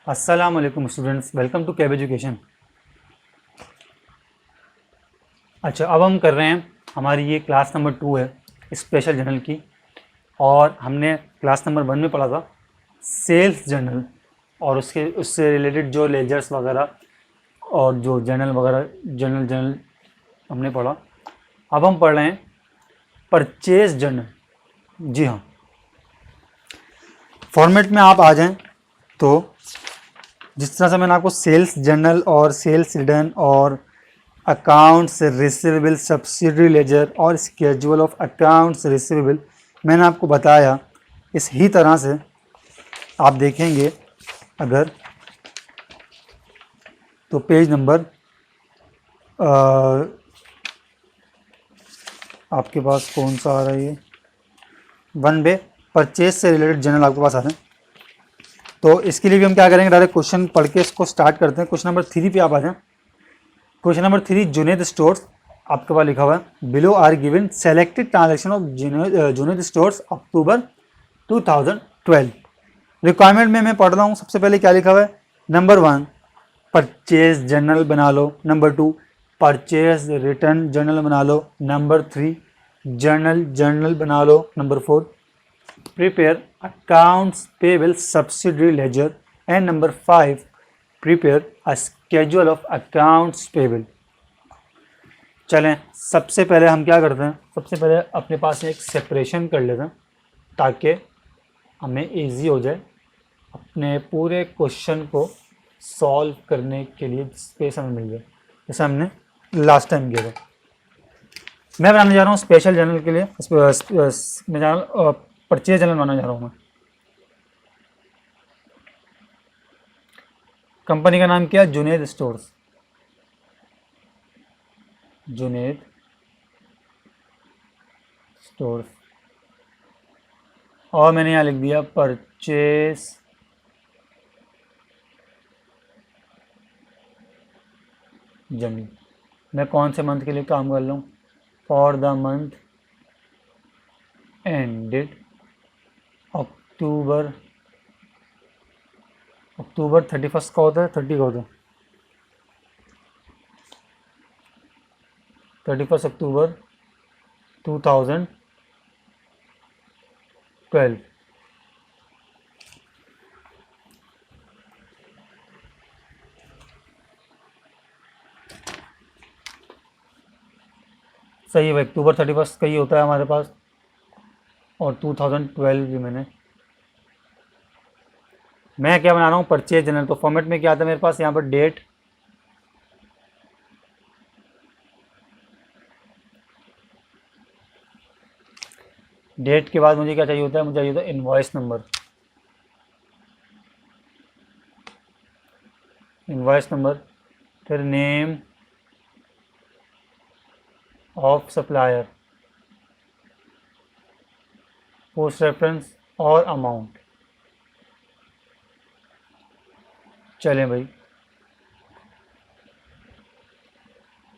अस्सलाम वालेकुम students, welcome to Cab Education. अच्छा, अब हम कर रहे हैं, हमारी ये क्लास नंबर 2 है स्पेशल जर्नल की। और हमने क्लास नंबर 1 में पढ़ा था सेल्स जर्नल और उससे रिलेटेड जो लेजर्स वगैरह और जो जर्नल वगैरह जर्नल हमने पढ़ा। अब हम पढ़ रहे हैं परचेज जर्नल। जी हाँ, फॉर्मेट में आप आ जाएं तो जिस तरह से मैंने आपको सेल्स जर्नल और सेल्स रिटर्न और अकाउंट्स रिसीवेबल सब्सिडरी लेजर और स्केड्यूल ऑफ अकाउंट्स रिसीवेबल मैंने आपको बताया, इस ही तरह से आप देखेंगे अगर तो पेज नंबर आपके पास कौन सा आ रहा है, ये 1 बे परचेज से रिलेटेड जर्नल आपके पास आ रहे हैं। तो इसके लिए भी हम क्या करेंगे, डायरेक्ट क्वेश्चन पढ़ के इसको स्टार्ट करते हैं। क्वेश्चन नंबर 3 पे आप आ जाएं। क्वेश्चन नंबर 3, जुनेद स्टोर्स आपके पास लिखा हुआ है below are given selected transaction of Juned stores October 2012। Requirement में मैं पढ़ रहा हूँ। सबसे पहले क्या लिखा हुआ है, नंबर 1 परचेज जर्नल बना लो, नंबर 2 परचेज रिटर्न जर्नल बना लो, नंबर 3 जर्नल बना लो, number 4 prepare accounts payable subsidiary ledger and number 5 prepare a schedule of accounts payable. चलें, सबसे पहले हम क्या करते हैं, सबसे पहले अपने पास एक सेपरेशन कर लेते हैं ताकि हमें इजी हो जाए अपने पूरे क्वेश्चन को सॉल्व करने के लिए स्पेस हमें मिल जाए, जैसे हमने लास्ट टाइम किया था। मैं बनाने जा रहा हूँ स्पेशल जर्नल के लिए, मैं परचेज जर्नल बनाने जा रहा हूँ। मैं कंपनी का नाम क्या है, जुनेद स्टोर्स, जुनेद स्टोर्स। और मैंने यहाँ लिख दिया परचेज जर्नल। मैं कौन से मंथ के लिए काम कर रहा हूँ, for the month ended October 31 का होता है, 30 का होता है, 31 अक्टूबर 2012। सही है भाई, अक्टूबर 31 का ही होता है हमारे पास, और 2012 भी मैं क्या बना रहा हूँ, परचेज जनरल। तो फॉर्मेट में क्या आता है मेरे पास, यहाँ पर डेट, डेट के बाद मुझे क्या चाहिए होता है, मुझे चाहिए होता है इनवॉइस नंबर, इनवॉइस नंबर, फिर name of supplier, post reference और अमाउंट। चलें भाई,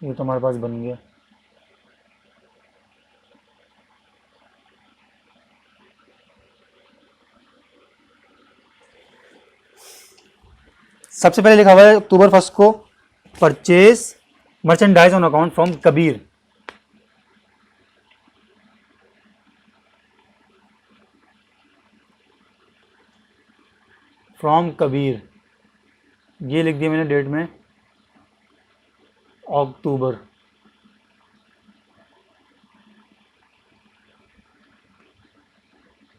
ये तो हमारे पास बन गया। सबसे पहले लिखा हुआ है अक्टूबर 1 को purchase merchandise on account from Kabir. From Kabir, ये लिख दिया मैंने डेट में, अक्टूबर।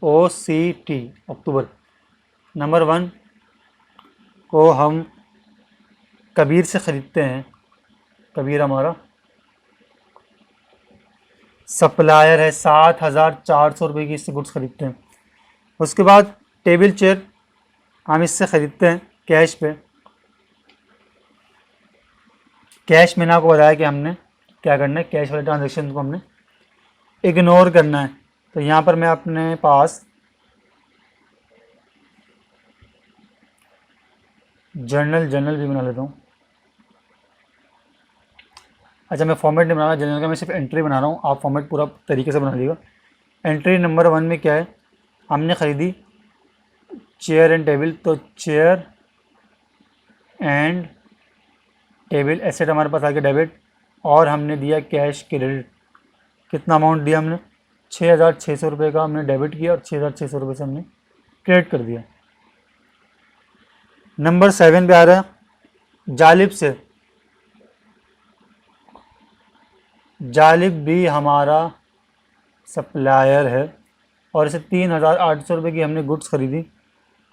OCT अक्टूबर। नंबर 1 को हम कबीर से ख़रीदते हैं, कबीर हमारा सप्लायर है, 7,400 रुपये की इससे गुड्स ख़रीदते हैं। उसके बाद टेबल चेयर हम इससे ख़रीदते हैं कैश पे। कैश मैंने आपको बताया कि हमने क्या करना है, कैश वाले ट्रांजेक्शन को हमने इग्नोर करना है। तो यहाँ पर मैं अपने पास जर्नल भी बना लेता हूँ। अच्छा, मैं फॉर्मेट नहीं बना रहा जर्नल का, मैं सिर्फ एंट्री बना रहा हूँ। आप फॉर्मेट पूरा तरीके से बना लीजिएगा। एंट्री नंबर 1 में क्या है, हमने ख़रीदी चेयर एंड टेबल, तो चेयर एंड टेबल एसेट हमारे पास आ गया डेबिट, और हमने दिया कैश क्रेडिट। कितना अमाउंट दिया हमने? 6,600 रुपये का हमने डेबिट किया और 6,600 रुपये से हमने क्रेडिट कर दिया। नंबर 7 पे आ रहा है जालिब से। जालिब भी हमारा सप्लायर है और इसे 3,800 रुपये की हमने गुड्स खरीदी।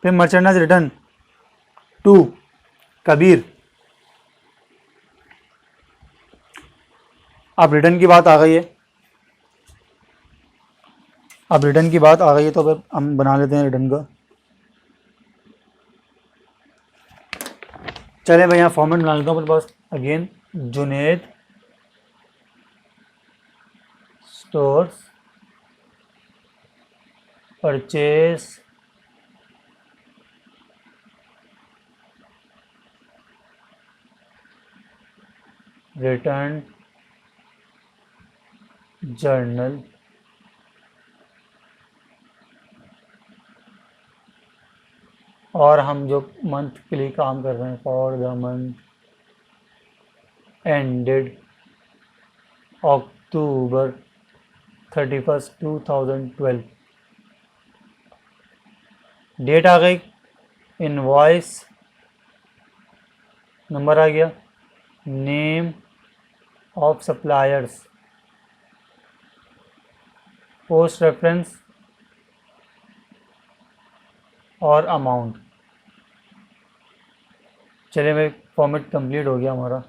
फिर मर्चेंडाइज रिटर्न टू कबीर। अब रिटर्न की बात आ गई है, अब रिटर्न की बात आ गई है तो अब हम बना लेते हैं रिटर्न का। चले भाई यहाँ फॉर्मेट बना लेता हूँ अपने पास। Again Juned stores purchase return journal और हम जो मंथ के लिए काम कर रहे हैं for the month ended October 31, 2012। Date आ गई, इनवॉइस नंबर आ गया, name of suppliers, post reference और अमाउंट। चलिए भाई फॉर्मेट कंप्लीट हो गया हमारा।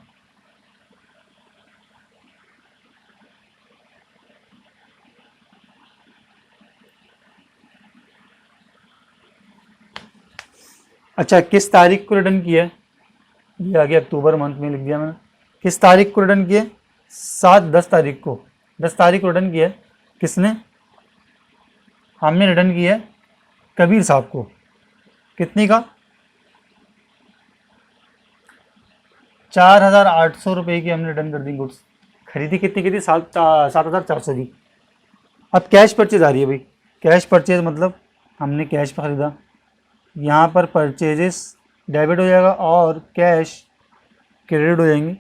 अच्छा, किस तारीख को रिटर्न किया है? ये आ गया अक्टूबर मंथ में लिख दिया मैंने। किस तारीख को रिटर्न किया? 10 तारीख को। 10 तारीख को रिटर्न किया है। किसने? हमने रिटर्न किया है कबीर साहब को। कितनी का? 4,800 रुपये की हमने रिटर्न कर दी गुड्स। खरीदी कितनी की थी? 7,400 की। अब कैश परचेज आ रही है भाई। कैश परचेज मतलब हमने कैश पर ख़रीदा, यहाँ पर परचेजेस डेबिट हो जाएगा और कैश क्रेडिट हो जाएंगी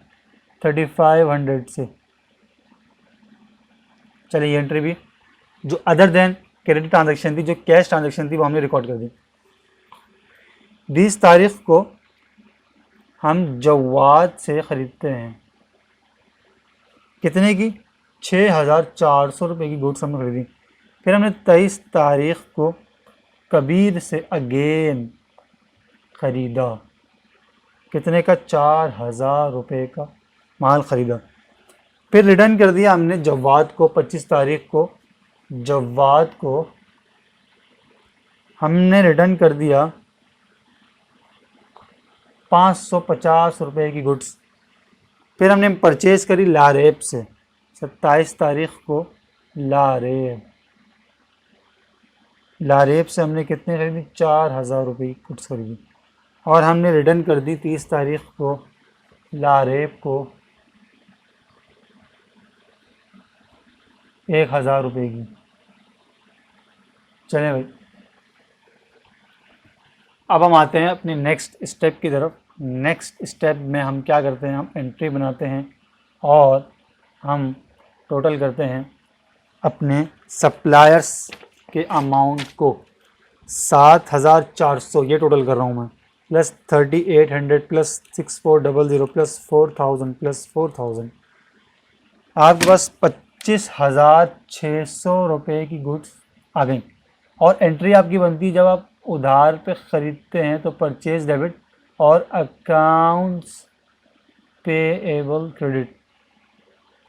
3,500 से। चलिए ये एंट्री भी जो अदर देन क्रेडिट ट्रांजैक्शन थी, जो कैश ट्रांजैक्शन थी, वो हमने रिकॉर्ड कर दी। 20 तारीख को हम जवाद से ख़रीदते हैं। कितने की? 6,400 रुपये की गुड्स हमने खरीदी। फिर हमने 23 तारीख को कबीर से अगेन ख़रीदा। कितने का? 4,000 रुपये का माल ख़रीदा। फिर रिटर्न कर दिया हमने जवाद को। 25 तारीख को जवाद को हमने रिटर्न कर दिया 550 रुपये की गुड्स। फिर हमने परचेज करी लारेब से। 27 तारीख को लारेब से हमने कितने खरीदी? 4,000 रुपये की गुड्स खरीदी और हमने रिटर्न कर दी 30 तारीख को लारेब को 1,000 रुपये की। चलें भाई, अब हम आते हैं अपने नेक्स्ट स्टेप की तरफ। नेक्स्ट स्टेप में हम क्या करते हैं? हम एंट्री बनाते हैं और हम टोटल करते हैं अपने सप्लायर्स के अमाउंट को। 7,400 ये टोटल कर रहा हूँ मैं, प्लस 3,800 प्लस 6,400 प्लस 4,000 प्लस 4,000, आपके पास 25,600 रुपये की गुड्स आ गई। और एंट्री आपकी बनती है जब आप उधार पे ख़रीदते हैं तो परचेज डेबिट और अकाउंट्स पेएबल क्रेडिट।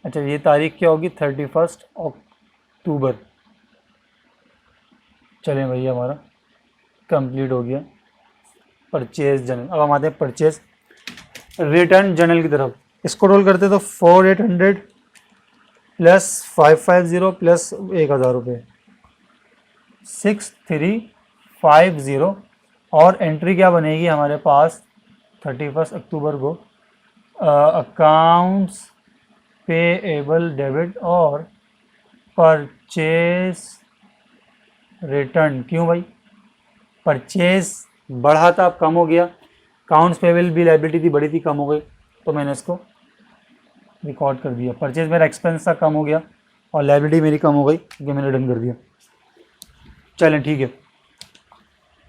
अच्छा, ये तारीख क्या होगी? 31 अक्टूबर। चलें भैया, हमारा कंप्लीट हो गया परचेज जर्नल। अब हम आते हैं परचेज रिटर्न जर्नल की तरफ। इसको रोल करते तो 4,800 प्लस 550 प्लस 1,000 रुपये 6,350। और एंट्री क्या बनेगी हमारे पास 31 अक्टूबर को? अकाउंट्स पेएबल डेबिट और परचेज रिटर्न। क्यों भाई? परचेज बढ़ा था, अब कम हो गया। अकाउंट्स पेबल भी लाइबिलिटी थी, बड़ी थी, कम हो गई, तो मैंने इसको रिकॉर्ड कर दिया। परचेज मेरा एक्सपेंस था, कम हो गया, और लाइबिलिटी मेरी कम हो गई क्योंकि मैंने डन कर दिया। चलें ठीक है,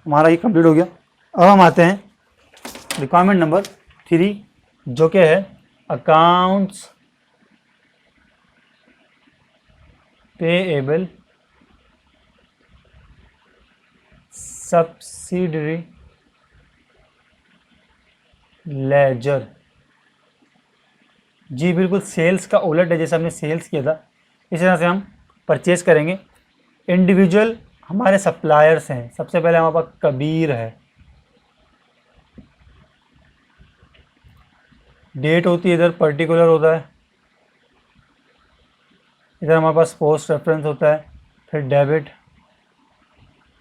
हमारा ये कंप्लीट हो गया। अब हम आते हैं रिक्वायरमेंट नंबर 3, जो कि है अकाउंट्स पेएबल सब्सिडरी लेजर। जी बिल्कुल, सेल्स का उलट है, जैसे हमने सेल्स किया था इस तरह से हम परचेज करेंगे। इंडिविजुअल हमारे सप्लायर्स हैं, सबसे पहले हमारे पास कबीर है, डेट होती है इधर, पर्टिकुलर होता है, इधर हमारे पास पोस्ट रेफरेंस होता है, फिर डेबिट,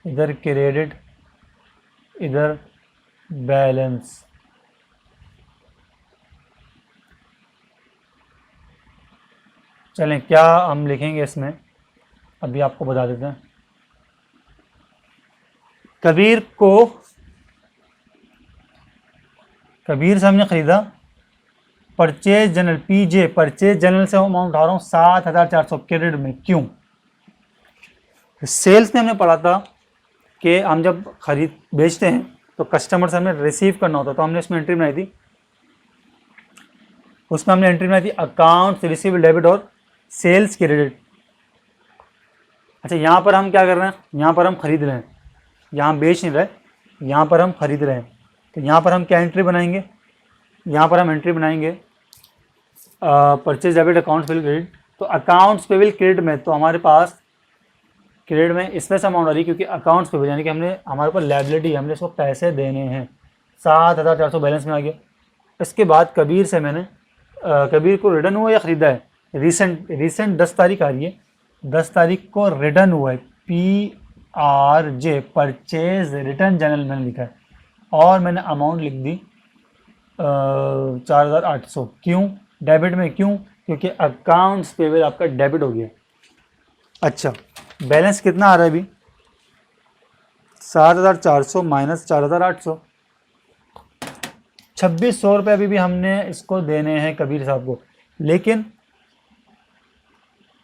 इधर क्रेडिट, इधर बैलेंस। चलें क्या हम लिखेंगे इसमें, अभी आपको बता देते हैं। कबीर से हमने ख़रीदा परचेज जनरल, पीजे परचेज जनरल से अमाउंट उठा रहा हूँ 7,400 क्रेडिट में। क्यों? सेल्स में हमने पढ़ा था कि हम जब खरीद बेचते हैं तो कस्टमर से हमें रिसीव करना होता, तो हमने इसमें एंट्री बनाई थी, उसमें हमने एंट्री बनाई थी अकाउंट रिसीवेबल डेबिट और सेल्स क्रेडिट। अच्छा, यहाँ पर हम क्या कर रहे हैं, यहाँ पर हम खरीद रहे हैं, यहाँ बेच नहीं रहे, यहाँ पर हम खरीद रहे हैं, तो यहाँ पर हम क्या एंट्री बनाएंगे, यहाँ पर हम एंट्री बनाएंगे purchase debit accounts payable credit. तो अकाउंट्स पेबल क्रेडिट में तो हमारे पास क्रेडिट में इसमें से अमाउंट आ रही है क्योंकि अकाउंट्स पेबल यानी कि हमारे पास लायबिलिटी, हमने इसको पैसे देने हैं, 7,400 बैलेंस में आ गया। इसके बाद कबीर से मैंने कबीर को रिटर्न हुआ या ख़रीदा है, रिसेंट 10 तारीख आ रही है, 10 तारीख को रिटर्न हुआ है, PRJ परचेज रिटर्न जनरल मैंने लिखा है, और मैंने अमाउंट लिख दी 4,800। क्यों डेबिट में? क्यों? क्योंकि अकाउंट्स पेबल आपका डेबिट हो गया। अच्छा, बैलेंस कितना आ रहा है अभी, 7,400 माइनस 4,800, 2,600 रुपये अभी भी हमने इसको देने हैं कबीर साहब को। लेकिन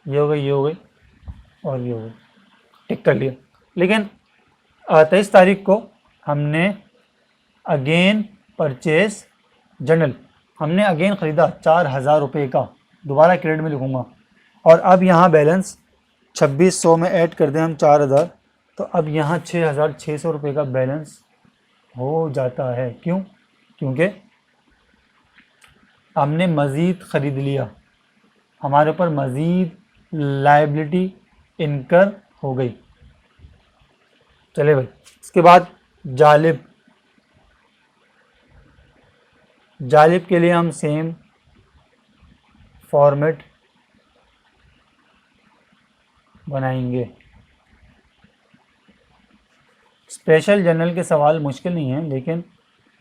ये हो गई, ये हो गई, और ये हो गई, टिक कर लिया। लेकिन 23 तारीख को हमने अगेन परचेज जनरल, हमने अगेन ख़रीदा 4,000 रुपये का, दोबारा क्रेडिट में लिखूँगा, और अब यहाँ बैलेंस 2,600 में ऐड कर दें हम 4,000, तो अब यहाँ 6,600 रुपये का बैलेंस हो जाता है। क्यों? क्योंकि हमने मज़ीद ख़रीद लिया, हमारे ऊपर मज़ीद लायबिलिटी इनकर हो गई। चले भाई, इसके बाद जालिब के लिए हम सेम फॉर्मेट बनाएंगे। स्पेशल जनरल के सवाल मुश्किल नहीं हैं, लेकिन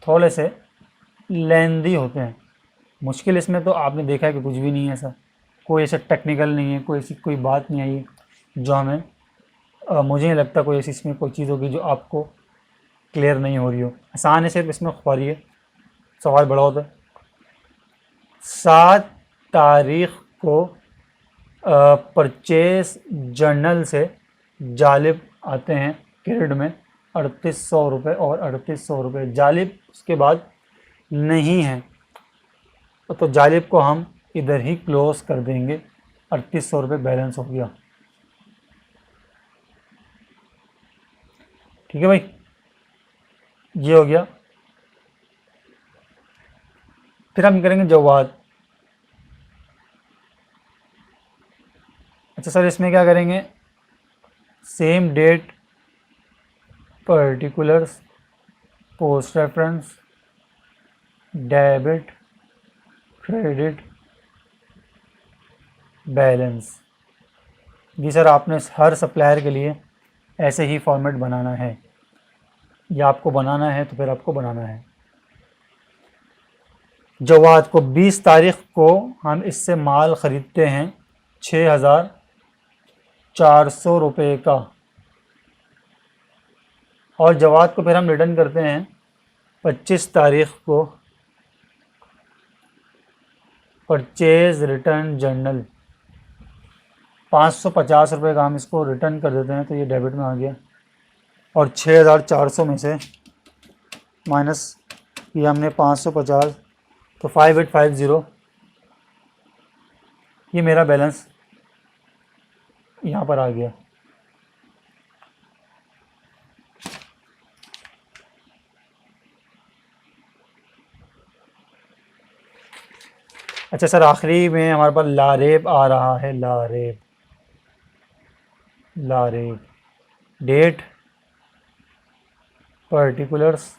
थोड़े से लेंदी होते हैं। मुश्किल इसमें तो आपने देखा है कि कुछ भी नहीं है, ऐसा कोई ऐसा टेक्निकल नहीं है, कोई ऐसी कोई बात नहीं आई जो हमें मुझे नहीं लगता कोई ऐसी इसमें कोई चीज़ होगी जो आपको क्लियर नहीं हो रही हो। आसान है, सिर्फ इसमें ख्वारी है, सवाल बड़ा होता है। 7 तारीख को परचेज जर्नल से जालिब आते हैं क्रेडिट में 3,800 रुपये और 3,800 रुपये। जालिब उसके बाद नहीं है, तो जालिब को हम इधर ही क्लोज कर देंगे, 3,800 रुपये बैलेंस हो गया। ठीक है भाई, ये हो गया। फिर हम करेंगे जवाद। अच्छा सर, इसमें क्या करेंगे, same date, particulars, post reference, debit, credit, balance. जी सर, आपने हर सप्लायर के लिए ऐसे ही फॉर्मेट बनाना है, या आपको बनाना है तो फिर आपको बनाना है। जवाद को 20 तारीख को हम इससे माल ख़रीदते हैं 6,400 रुपये का, और जवाद को फिर हम रिटर्न करते हैं 25 तारीख को परचेज रिटर्न जर्नल 550 रुपये का हम इसको रिटर्न कर देते हैं, तो ये डेबिट में आ गया। और 6400 में से माइनस ये हमने 550, तो 5850, ये मेरा बैलेंस यहाँ पर आ गया। अच्छा सर, आखिरी में हमारे पास लारेब आ रहा है, Lareb, Lareb, date, particulars,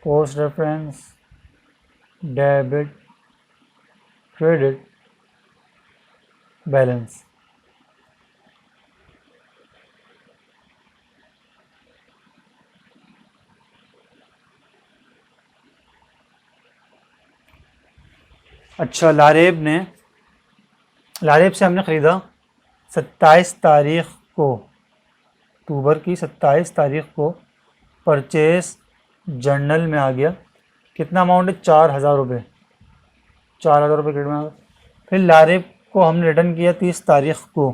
post reference, debit, credit, balance. अच्छा, लारेब से हमने ख़रीदा 27 तारीख को, अक्टूबर की 27 तारीख को परचेस जर्नल में आ गया। कितना अमाउंट है? 4000 रुपये, 4000 रुपये क्रेडिट में आ गया। फिर लारेब को हमने रिटर्न किया 30 तारीख को,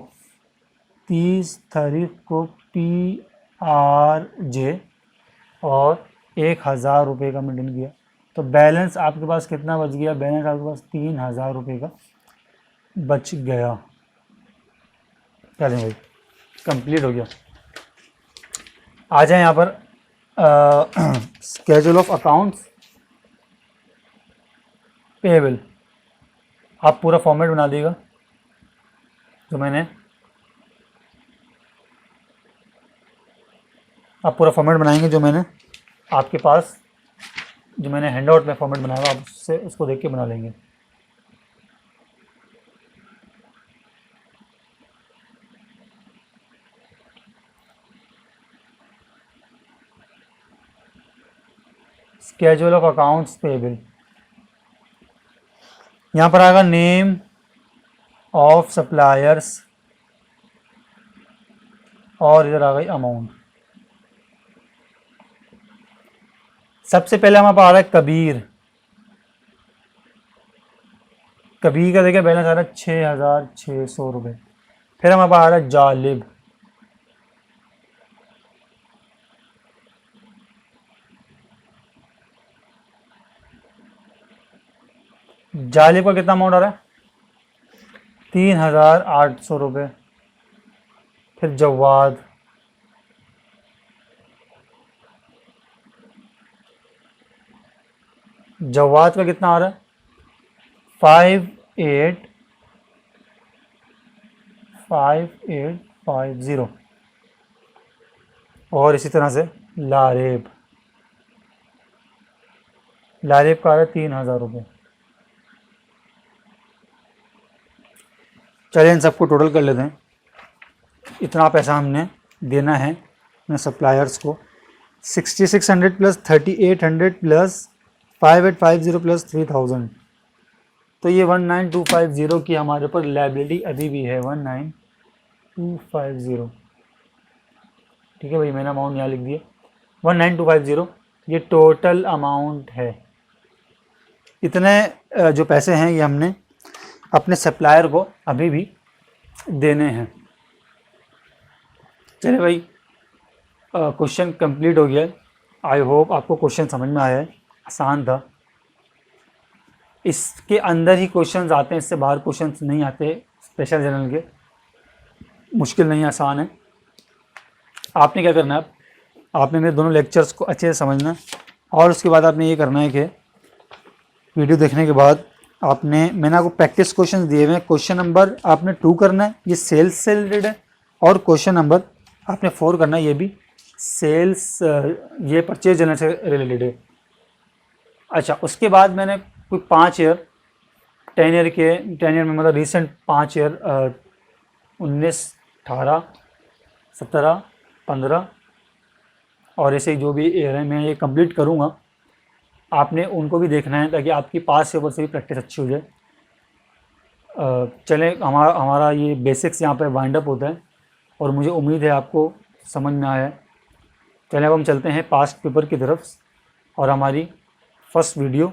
30 तारीख को PRJ, और 1000 रुपये का रिटर्न किया। तो बैलेंस आपके पास कितना बच गया? बैलेंस आपके पास 3000 रुपये का बच गया। चलें भाई, कंप्लीट हो गया। आ जाए यहाँ पर स्केड्यूल ऑफ अकाउंट्स पेएबल। आप पूरा फॉर्मेट बना देगा जो मैंने, आप पूरा फॉर्मेट बनाएंगे जो मैंने आपके पास, जो मैंने हैंडआउट में फॉर्मेट बनाया, आप उससे उसको देख के बना लेंगे। स्केड्यूल ऑफ अकाउंट्स पेएबल, यहाँ पर आएगा नेम ऑफ सप्लायर्स, और इधर आ गई अमाउंट। सबसे पहले हमारे पास आ रहा है कबीर। कबीर का देखिए बैलेंस आ रहा है 6600 रुपये। फिर हमारे पास आ रहा है जालिब, जालिब का कितना अमाउंट आ रहा है? 3800 रुपये। फिर जवाद, जवाद का कितना आ रहा है? 5850। और इसी तरह से लारेब, लारेब का आ रहा है 3000 रुपये। चलिए इन सबको टोटल कर लेते हैं। इतना पैसा हमने देना है अपने सप्लायर्स को, 6600 प्लस 3800 प्लस 5850 प्लस 3000, तो ये 19250 की हमारे ऊपर लायबिलिटी अभी भी है, 19250। ठीक है भाई, मैंने अमाउंट यहाँ लिख दिया 19250, ये टोटल अमाउंट है। इतने जो पैसे हैं ये हमने अपने सप्लायर को अभी भी देने हैं। चलिए भाई, क्वेश्चन कंप्लीट हो गया। आई होप आपको क्वेश्चन समझ में आया है, आसान था। इसके अंदर ही क्वेश्चंस आते हैं, इससे बाहर क्वेश्चंस नहीं आते। स्पेशल जनरल के मुश्किल नहीं, आसान है। आपने क्या करना है, आपने मेरे दोनों लेक्चर्स को अच्छे से समझना, और उसके बाद आपने ये करना है कि वीडियो देखने के बाद मैंने आपको प्रैक्टिस क्वेश्चन दिए हुए हैं। क्वेश्चन नंबर आपने 2 करना है, ये सेल्स से रिलेटेड है, और क्वेश्चन नंबर आपने 4 करना है, ये भी सेल्स, ये परचेज जनरल से रिलेटेड है। अच्छा, उसके बाद मैंने कोई 5 ईयर 10 ईयर के 10 ईयर में, मतलब रिसेंट 5 ईयर 19, 18, 17, 15 और ऐसे जो भी ईयर है मैं ये कंप्लीट करूँगा। आपने उनको भी देखना है ताकि आपकी पास पेपर से भी प्रैक्टिस अच्छी हो जाए। चलें, हमारा ये बेसिक्स यहाँ पे वाइंड अप होता है, और मुझे उम्मीद है आपको समझ में आया है। चलिए अब हम चलते हैं पास्ट पेपर की तरफ और हमारी फर्स्ट वीडियो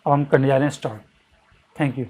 अब हम करने जा रहे हैं स्टार्ट। Thank you.